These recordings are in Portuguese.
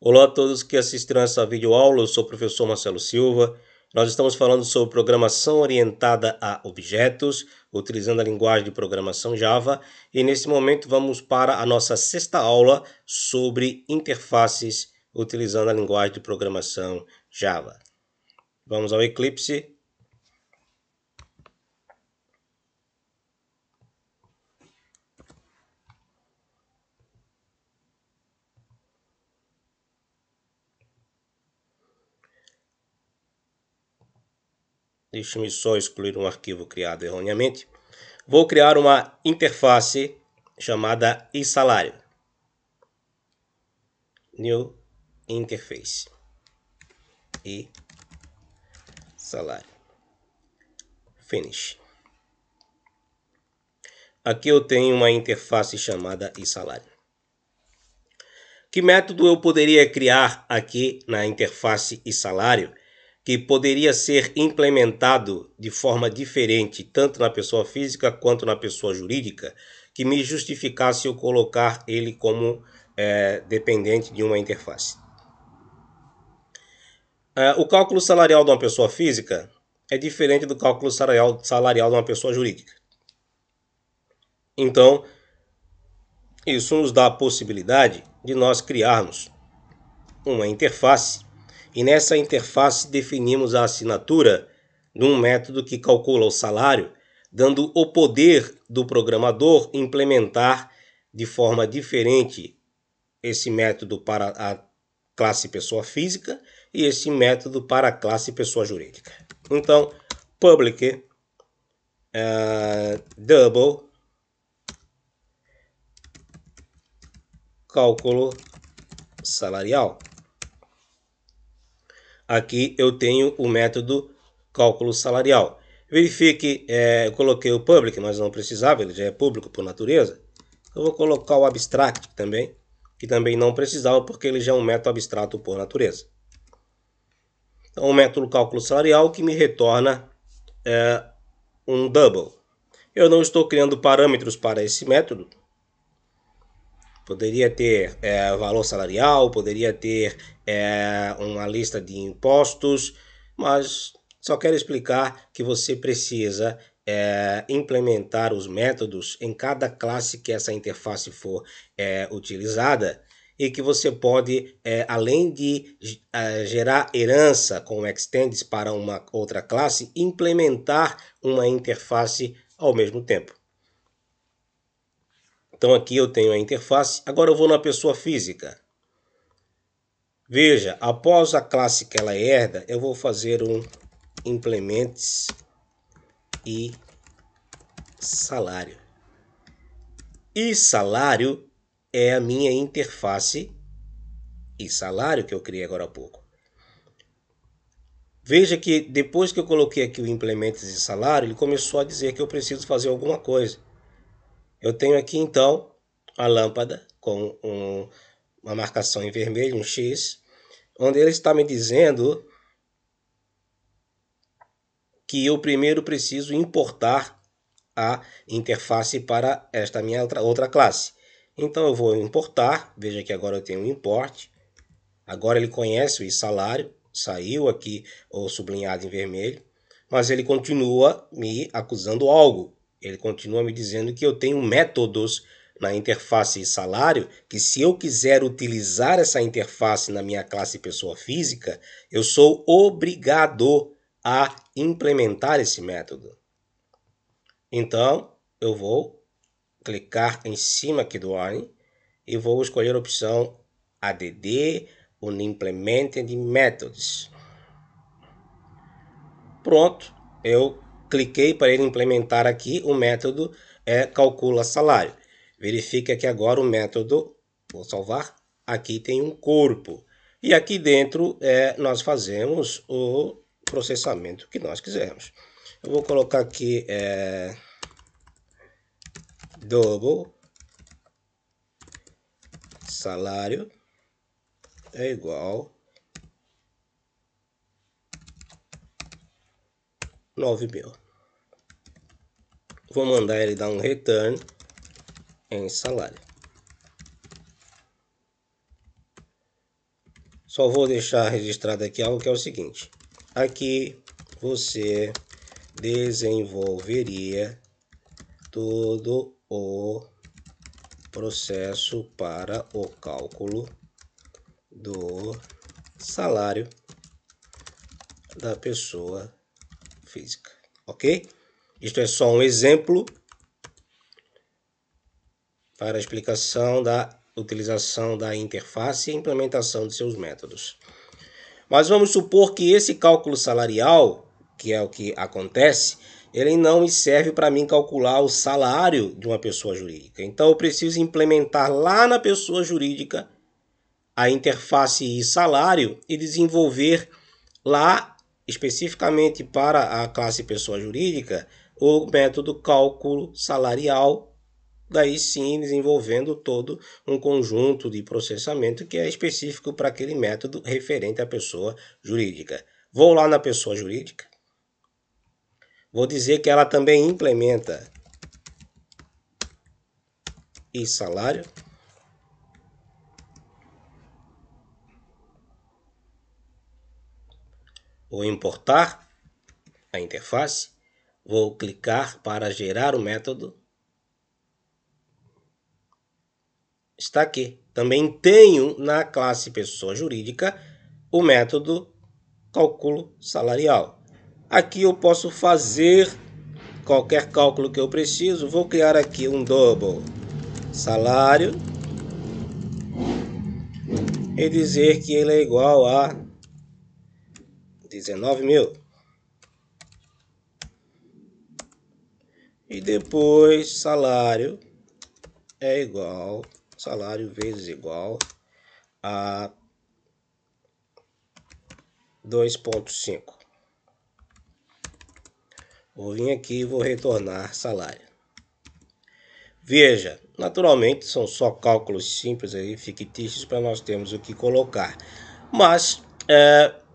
Olá a todos que assistiram essa videoaula, eu sou o professor Marcelo Silva. Nós estamos falando sobre programação orientada a objetos, utilizando a linguagem de programação Java. E nesse momento vamos para a nossa sexta aula sobre interfaces, utilizando a linguagem de programação Java. Vamos ao Eclipse. Deixe-me só excluir um arquivo criado erroneamente. Vou criar uma interface chamada eSalário. New Interface. E salário. Finish. Aqui eu tenho uma interface chamada eSalário. Que método eu poderia criar aqui na interface eSalário que poderia ser implementado de forma diferente, tanto na pessoa física quanto na pessoa jurídica, que me justificasse eu colocar ele como dependente de uma interface? O cálculo salarial de uma pessoa física é diferente do cálculo salarial de uma pessoa jurídica. Então, isso nos dá a possibilidade de nós criarmos uma interface e nessa interface definimos a assinatura de um método que calcula o salário, dando o poder do programador implementar de forma diferente esse método para a classe pessoa física e esse método para a classe pessoa jurídica. Então, public double cálculo salarial. Aqui eu tenho o método cálculo salarial. Verifique, eu coloquei o public, mas não precisava, ele já é público por natureza. Eu vou colocar o abstract também, que também não precisava, porque ele já é um método abstrato por natureza. Então, o método cálculo salarial que me retorna um double. Eu não estou criando parâmetros para esse método. Poderia ter valor salarial, poderia ter uma lista de impostos, mas só quero explicar que você precisa implementar os métodos em cada classe que essa interface for utilizada e que você pode, além de gerar herança com extends para uma outra classe, implementar uma interface ao mesmo tempo. Então aqui eu tenho a interface, agora eu vou na pessoa física. Veja, após a classe que ela herda, eu vou fazer um implements e salário. E salário é a minha interface e salário que eu criei agora há pouco. Veja que depois que eu coloquei aqui o implements e salário, ele começou a dizer que eu preciso fazer alguma coisa. Eu tenho aqui então a lâmpada com uma marcação em vermelho, um X, onde ele está me dizendo que eu primeiro preciso importar a interface para esta minha outra classe. Então eu vou importar, veja que agora eu tenho um import, agora ele conhece o salário, saiu aqui o sublinhado em vermelho, mas ele continua me acusando algo, ele continua me dizendo que eu tenho métodos na interface salário, que se eu quiser utilizar essa interface na minha classe pessoa física, eu sou obrigado a implementar esse método. Então, eu vou clicar em cima aqui do ONE e vou escolher a opção ADD Unimplemented Methods. Pronto, eu cliquei para ele implementar aqui o método calcula salário. Verifica que agora o método, vou salvar, aqui tem um corpo. E aqui dentro nós fazemos o processamento que nós quisermos. Eu vou colocar aqui double salário é igual 9.000. Vou mandar ele dar um return em salário. Só vou deixar registrado aqui algo que é o seguinte. Aqui você desenvolveria todo o processo para o cálculo do salário da pessoa física, ok? Isto é só um exemplo para a explicação da utilização da interface e implementação de seus métodos. Mas vamos supor que esse cálculo salarial, que é o que acontece, ele não me serve para mim calcular o salário de uma pessoa jurídica. Então eu preciso implementar lá na pessoa jurídica a interface e salário e desenvolver lá especificamente para a classe pessoa jurídica o método cálculo salarial, daí sim desenvolvendo todo um conjunto de processamento que é específico para aquele método referente à pessoa jurídica. Vou lá na pessoa jurídica, vou dizer que ela também implementa e salário. Vou importar a interface, vou clicar para gerar o método. Está aqui. Também tenho na classe pessoa jurídica o método cálculo salarial. Aqui eu posso fazer qualquer cálculo que eu preciso. Vou criar aqui um double salário e dizer que ele é igual a 19 mil. E depois salário é igual, salário vezes igual a 2,5. Vou vir aqui e vou retornar salário. Veja, naturalmente são só cálculos simples aí, fictícios, para nós termos o que colocar. Mas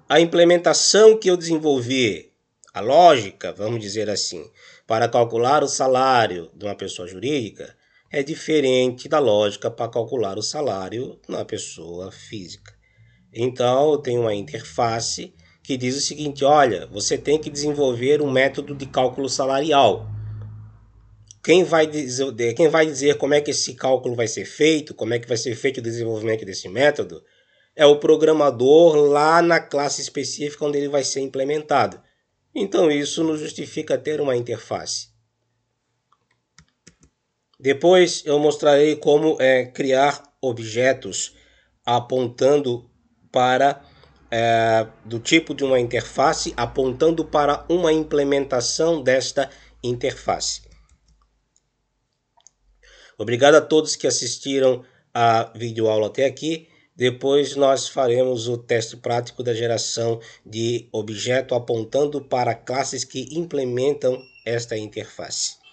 a implementação que eu desenvolvi, a lógica, vamos dizer assim, para calcular o salário de uma pessoa jurídica é diferente da lógica para calcular o salário de uma pessoa física. Então, eu tenho uma interface que diz o seguinte, olha, você tem que desenvolver um método de cálculo salarial. Quem vai dizer como é que esse cálculo vai ser feito, como é que vai ser feito o desenvolvimento desse método, é o programador lá na classe específica onde ele vai ser implementado. Então, isso nos justifica ter uma interface. Depois eu mostrarei como criar objetos apontando para do tipo de uma interface, apontando para uma implementação desta interface. Obrigado a todos que assistiram a videoaula até aqui. Depois nós faremos o teste prático da geração de objeto apontando para classes que implementam esta interface.